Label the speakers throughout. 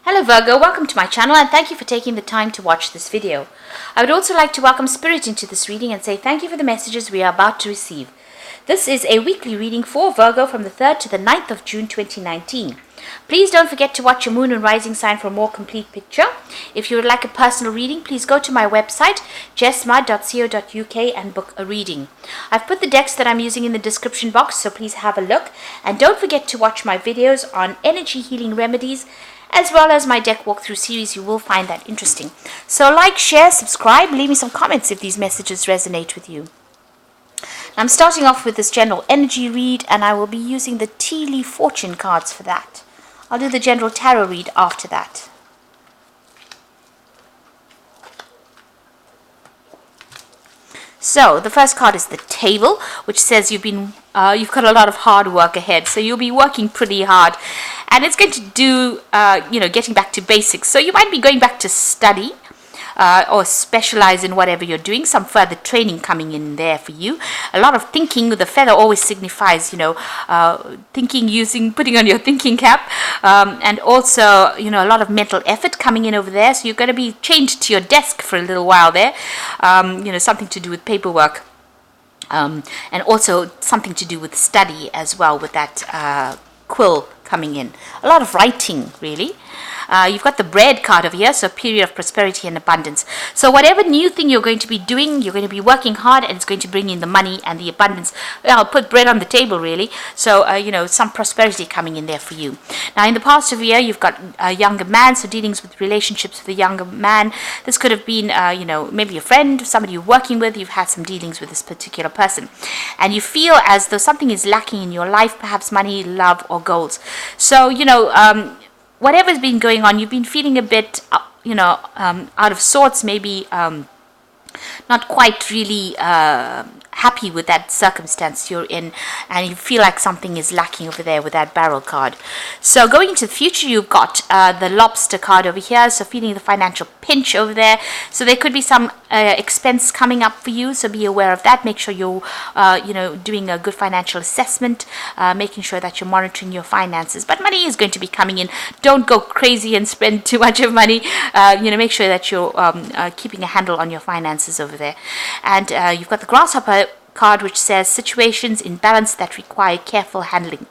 Speaker 1: Hello Virgo, welcome to my channel and thank you for taking the time to watch this video. I would also like to welcome Spirit into this reading and say thank you for the messages we are about to receive. This is a weekly reading for Virgo from the 3rd to the 9th of June 2019. Please don't forget to watch your moon and rising sign for a more complete picture. If you would like a personal reading, please go to my website jessma.co.uk and book a reading. I've put the decks that I'm using in the description box, so please have a look. And don't forget to watch my videos on energy healing remedies as well as my deck walkthrough series. You will find that interesting. So like, share, subscribe, leave me some comments if these messages resonate with you. I'm starting off with this general energy read, and I will be using the tea leaf fortune cards for that. I'll do the general tarot read after that. So the first card is the table, which says you've got a lot of hard work ahead. So you'll be working pretty hard, and it's going to do getting back to basics. So you might be going back to study or specialize in whatever you're doing. Some further training coming in there for you. A lot of thinking. The feather always signifies thinking, putting on your thinking cap, and also a lot of mental effort coming in over there. So you're going to be chained to your desk for a little while there. Something to do with paperwork, and also something to do with study as well, with that quill coming in. A lot of writing, really. You've got the bread card over here, so period of prosperity and abundance. So whatever new thing you're going to be doing, you're going to be working hard, and it's going to bring in the money and the abundance. I'll put bread on the table, really. So, some prosperity coming in there for you. Now, in the past of the year, you've got a younger man, so dealings with relationships with a younger man. This could have been, maybe a friend, somebody you're working with. You've had some dealings with this particular person. And you feel as though something is lacking in your life, perhaps money, love, or goals. So, whatever's been going on, you've been feeling a bit, out of sorts, maybe not quite really happy with that circumstance you're in, and you feel like something is lacking over there with that barrel card. So going into the future, you've got the lobster card over here, so feeling the financial pinch over there. So there could be some expense coming up for you, so be aware of that. Make sure you're doing a good financial assessment, making sure that you're monitoring your finances. But money is going to be coming in. Don't go crazy and spend too much of money. Make sure that you're keeping a handle on your finances over there. And you've got the grasshopper card, which says situations in balance that require careful handling.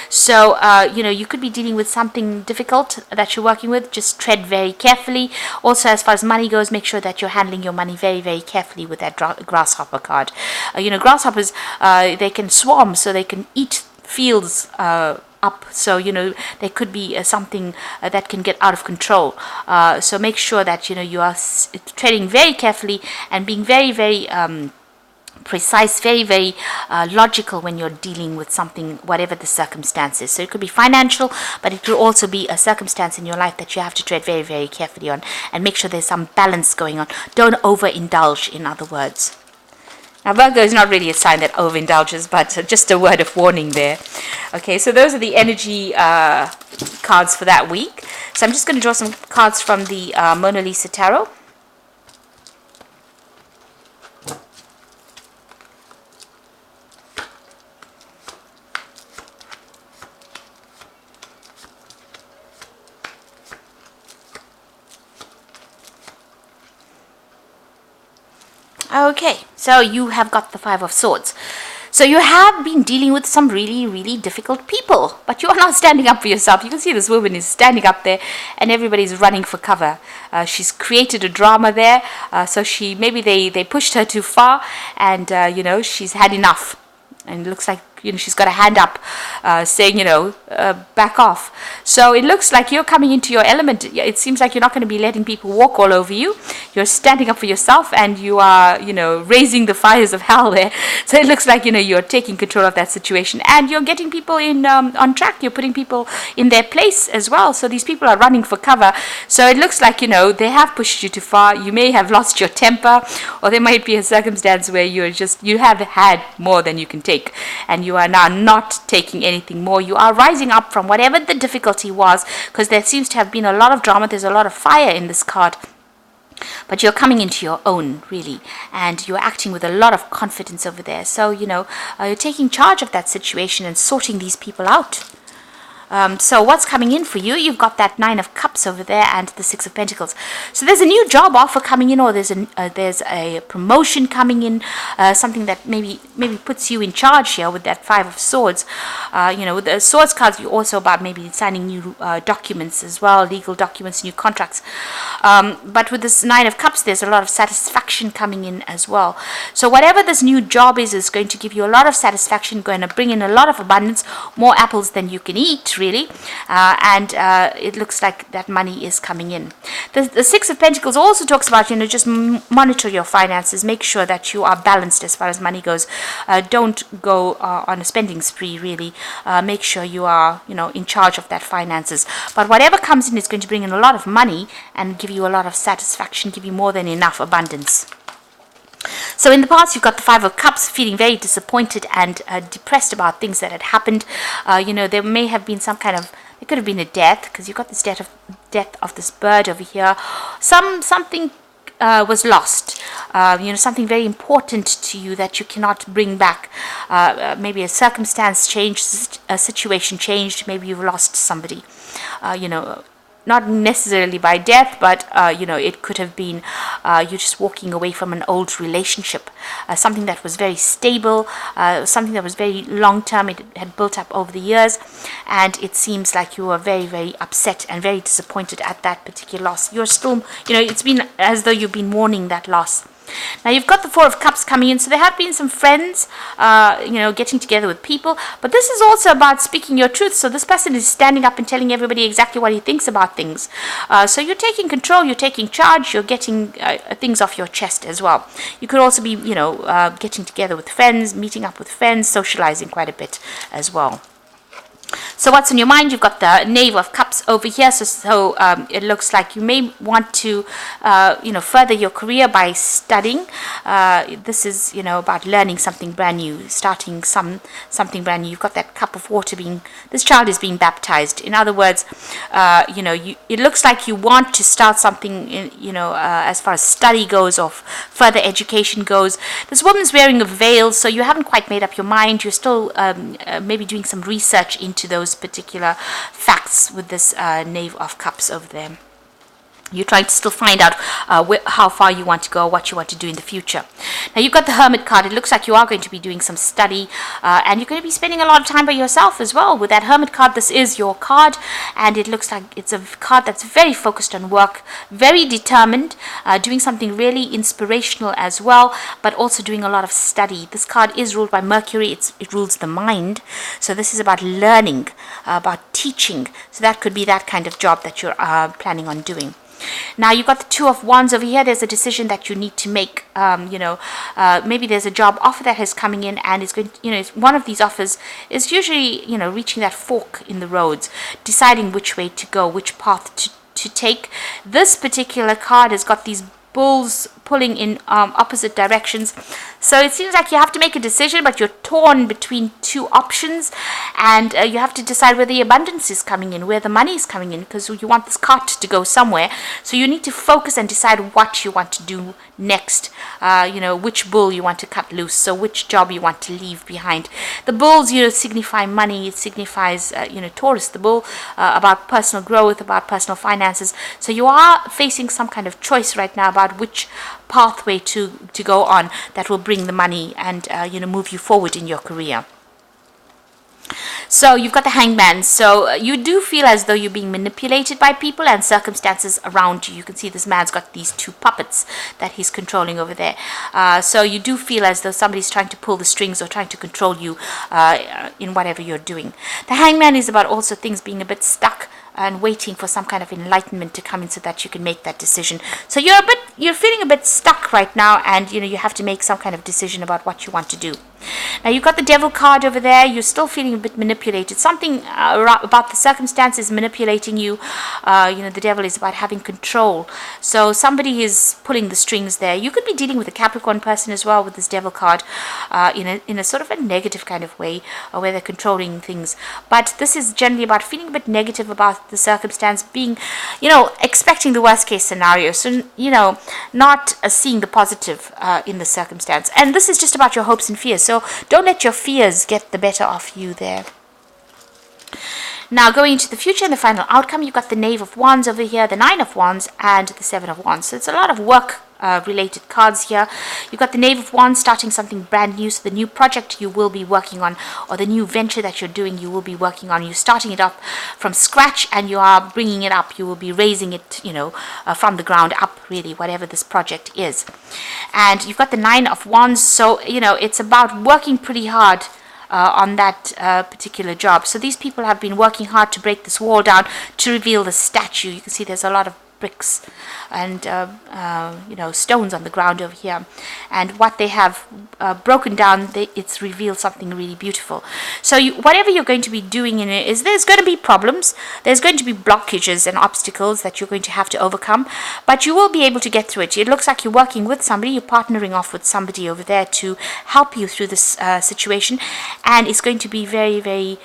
Speaker 1: So you could be dealing with something difficult that you're working with. Just tread very carefully. Also, as far as money goes, make sure that you're handling your money very, very carefully with that grasshopper card. Grasshoppers, they can swarm, so they can eat fields up. So there could be something that can get out of control. So make sure that you are treading very carefully and being very, very precise, very, very logical when you're dealing with something, whatever the circumstances. So it could be financial, but it could also be a circumstance in your life that you have to tread very, very carefully on, and make sure there's some balance going on. Don't overindulge, in other words. Now, Virgo is not really a sign that overindulges, but just a word of warning there. Okay, so those are the energy cards for that week. So I'm just going to draw some cards from the Mona Lisa Tarot. Okay, so you have got the Five of Swords. So you have been dealing with some really, really difficult people, but you are not standing up for yourself. You can see this woman is standing up there, and everybody's running for cover. She's created a drama there, so maybe they pushed her too far, and she's had enough. And it looks like she's got a hand up saying, back off. So it looks like you're coming into your element. It seems like you're not going to be letting people walk all over you. You're standing up for yourself, and you are, raising the fires of hell there. So it looks like, you're taking control of that situation, and you're getting people in on track. You're putting people in their place as well. So these people are running for cover. So it looks like, they have pushed you too far. You may have lost your temper, or there might be a circumstance where you have had more than you can take, and you are now not taking anything more. You are rising up from whatever the difficulty was, because there seems to have been a lot of drama. There's a lot of fire in this card. But you're coming into your own, really, and you're acting with a lot of confidence over there. So, you're taking charge of that situation and sorting these people out. So what's coming in for you? You've got that Nine of Cups over there and the Six of Pentacles. So there's a new job offer coming in, or there's a promotion coming in, something that maybe puts you in charge here with that Five of Swords. With the Swords cards, you're also about maybe signing new documents as well, legal documents, new contracts. But with this Nine of Cups, there's a lot of satisfaction coming in as well. So whatever this new job is going to give you a lot of satisfaction, going to bring in a lot of abundance, more apples than you can eat, really. And it looks like that money is coming in. The Six of Pentacles also talks about, just monitor your finances, make sure that you are balanced as far as money goes. Don't go on a spending spree, really. Make sure you are, in charge of that finances. But whatever comes in is going to bring in a lot of money and give you a lot of satisfaction, give you more than enough abundance. So in the past, you've got the Five of Cups, feeling very disappointed and depressed about things that had happened. There may have been it could have been a death, because you've got this death of this bird over here. Something was lost. Something very important to you that you cannot bring back. Maybe a circumstance changed, a situation changed. Maybe you've lost somebody. Not necessarily by death, but it could have been you just walking away from an old relationship, something that was very stable, something that was very long term. It had built up over the years, and it seems like you were very, very upset and very disappointed at that particular loss. You're still, it's been as though you've been mourning that loss. Now you've got the Four of Cups coming in, so there have been some friends, getting together with people, but this is also about speaking your truth. So this person is standing up and telling everybody exactly what he thinks about things. So you're taking control, you're taking charge, you're getting things off your chest as well. You could also be, getting together with friends, meeting up with friends, socializing quite a bit as well. So what's on your mind? You've got the Knave of Cups over here. So it looks like you may want to, further your career by studying. This is, about learning something brand new, starting something brand new. You've got that cup of water this child is being baptized. In other words, it looks like you want to start something, as far as study goes or further education goes. This woman's wearing a veil, so you haven't quite made up your mind. You're still maybe doing some research into those particular facts with this Knave of Cups over there. You're trying to still find out how far you want to go, what you want to do in the future. Now you've got the Hermit card. It looks like you are going to be doing some study, and you're going to be spending a lot of time by yourself as well. With that Hermit card, this is your card, and it looks like it's a card that's very focused on work, very determined, doing something really inspirational as well, but also doing a lot of study. This card is ruled by Mercury. It rules the mind. So this is about learning, about teaching. So that could be that kind of job that you're planning on doing. Now you've got the Two of Wands over here. There's a decision that you need to make. Maybe there's a job offer that is coming in, and it's going to, one of these offers is usually, reaching that fork in the roads, deciding which way to go, which path to take. This particular card has got these bulls pulling in opposite directions. So it seems like you have to make a decision, but you're torn between two options, and you have to decide where the abundance is coming in, where the money is coming in, because you want this cart to go somewhere. So you need to focus and decide what you want to do next. Which bull you want to cut loose, so which job you want to leave behind. The bulls, signify money. It signifies, Taurus, the bull, about personal growth, about personal finances. So you are facing some kind of choice right now about which pathway to go on that will bring the money and move you forward in your career. So you've got the Hangman. So you do feel as though you're being manipulated by people and circumstances around you. You can see this man's got these two puppets that he's controlling over there. So you do feel as though somebody's trying to pull the strings or trying to control you in whatever you're doing. The Hangman is about also things being a bit stuck and waiting for some kind of enlightenment to come in so that you can make that decision. So you're feeling a bit stuck right now, and you have to make some kind of decision about what you want to do. Now you've got the Devil card over there. You're still feeling a bit manipulated. Something about the circumstances manipulating you. The Devil is about having control. So somebody is pulling the strings there. You could be dealing with a Capricorn person as well with this Devil card, in a sort of a negative kind of way, where they're controlling things. But this is generally about feeling a bit negative about the circumstance, being, expecting the worst case scenario. So, not seeing the positive in the circumstance. And this is just about your hopes and fears. So don't let your fears get the better of you there. Now, going into the future and the final outcome, you've got the Knave of Wands over here, the Nine of Wands, and the Seven of Wands. So it's a lot of work related cards here. You've got the Knave of Wands, starting something brand new. So the new project you will be working on, or the new venture that you're doing, you will be working on. You're starting it up from scratch, and you are bringing it up. You will be raising it, from the ground up, really, whatever this project is. And you've got the Nine of Wands. So, it's about working pretty hard on that particular job. So these people have been working hard to break this wall down to reveal the statue. You can see there's a lot of bricks and stones on the ground over here, and what they have broken down, it's revealed something really beautiful. So whatever you're going to be doing in it, is there's going to be problems, there's going to be blockages and obstacles that you're going to have to overcome, but you will be able to get through it. It looks like you're working with somebody, you're partnering off with somebody over there to help you through this situation, and it's going to be very, very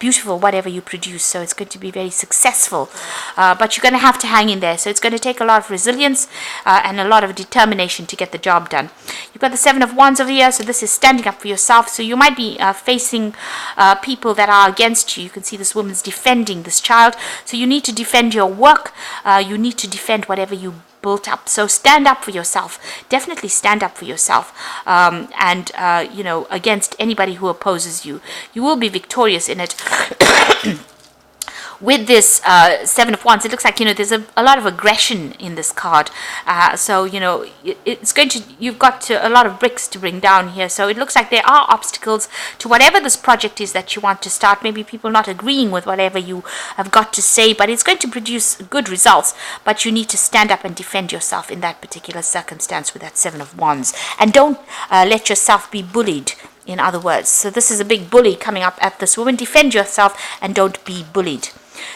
Speaker 1: beautiful, whatever you produce. So it's going to be very successful, but you're going to have to hang in there. So it's going to take a lot of resilience and a lot of determination to get the job done. You've got the Seven of Wands over here, so this is standing up for yourself. So you might be facing people that are against you. You can see this woman's defending this child, so you need to defend your work, you need to defend whatever you built up. So stand up for yourself, definitely stand up for yourself, and against anybody who opposes you. You will be victorious in it. With this Seven of Wands, it looks like there's a lot of aggression in this card. So it's going to, you've got a lot of bricks to bring down here. So it looks like there are obstacles to whatever this project is that you want to start. Maybe people not agreeing with whatever you have got to say, but it's going to produce good results. But you need to stand up and defend yourself in that particular circumstance with that Seven of Wands, and don't let yourself be bullied. In other words, so this is a big bully coming up at this woman. Defend yourself and don't be bullied.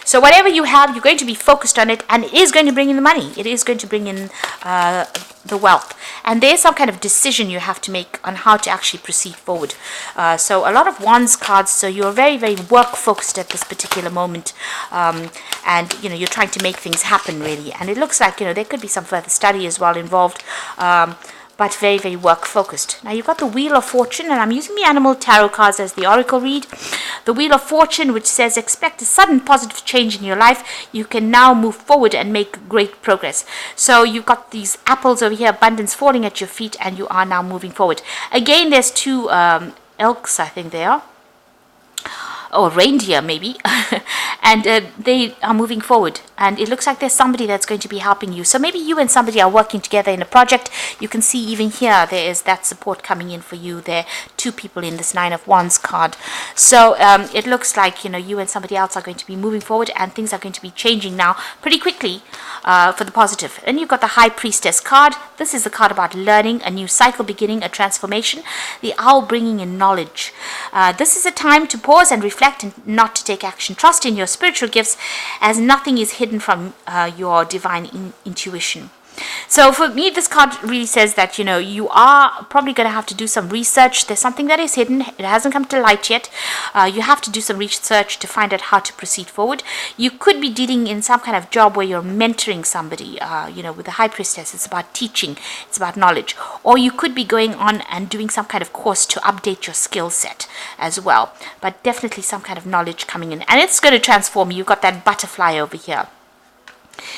Speaker 1: So whatever you have, you're going to be focused on it, and it is going to bring in the money. It is going to bring in the wealth. And there's some kind of decision you have to make on how to actually proceed forward. So a lot of Wands cards, so you're very, very work focused at this particular moment. And, you're trying to make things happen, really. And it looks like, there could be some further study as well involved. But very, very work focused. Now you've got the Wheel of Fortune, and I'm using the Animal Tarot cards as the Oracle read. The Wheel of Fortune, which says expect a sudden positive change in your life. You can now move forward and make great progress. So you've got these apples over here, abundance falling at your feet, and you are now moving forward. Again, there's two elks, I think they are. Or reindeer maybe, and they are moving forward, and it looks like there's somebody that's going to be helping you. So maybe you and somebody are working together in a project. You can see even here there is that support coming in for you. There are two people in this Nine of Wands card. So it looks like you and somebody else are going to be moving forward, and things are going to be changing now pretty quickly for the positive. Then you've got the High Priestess card. This is the card about learning, a new cycle beginning, a transformation. The Owl bringing in knowledge. This is a time to pause and reflect and not to take action. Trust in your spiritual gifts, as nothing is hidden from your divine intuition. So for me, this card really says that, you are probably going to have to do some research. There's something that is hidden. It hasn't come to light yet. You have to do some research to find out how to proceed forward. You could be dealing in some kind of job where you're mentoring somebody. With the High Priestess, it's about teaching. It's about knowledge. Or you could be going on and doing some kind of course to update your skill set as well. But definitely some kind of knowledge coming in. And it's going to transform you. You've got that butterfly over here.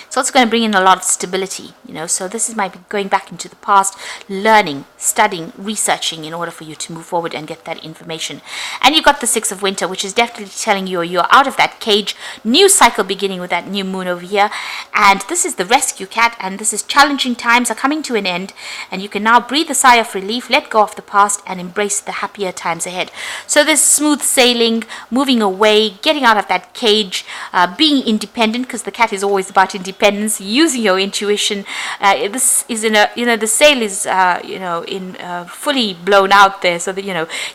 Speaker 1: So it's going to bring in a lot of stability, so this is maybe going back into the past, learning, studying, researching in order for you to move forward and get that information. And you've got the Six of Winter, which is definitely telling you you're out of that cage, new cycle beginning with that new moon over here. And this is the Rescue Cat, and this is challenging times are coming to an end, and you can now breathe a sigh of relief, let go of the past, and embrace the happier times ahead. So there's smooth sailing, moving away, getting out of that cage, being independent, because the cat is always about independence, using your intuition. This is in a the sail is fully blown out there, so that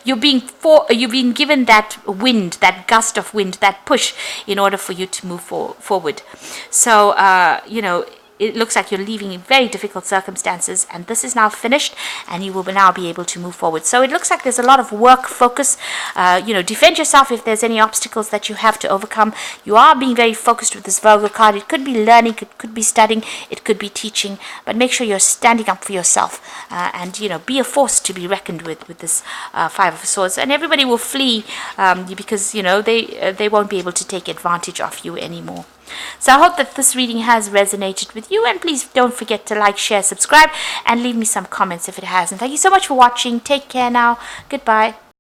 Speaker 1: you've been given that wind, that gust of wind, that push in order for you to move forward. So it looks like you're leaving in very difficult circumstances, and this is now finished, and you will now be able to move forward. So it looks like there's a lot of work focus. Defend yourself if there's any obstacles that you have to overcome. You are being very focused with this Virgo card. It could be learning, it could be studying, it could be teaching, but make sure you're standing up for yourself, and be a force to be reckoned with this Five of Swords. And everybody will flee because they won't be able to take advantage of you anymore. So I hope that this reading has resonated with you, and please don't forget to like, share, subscribe, and leave me some comments if it hasn't. Thank you so much for watching. Take care now. Goodbye.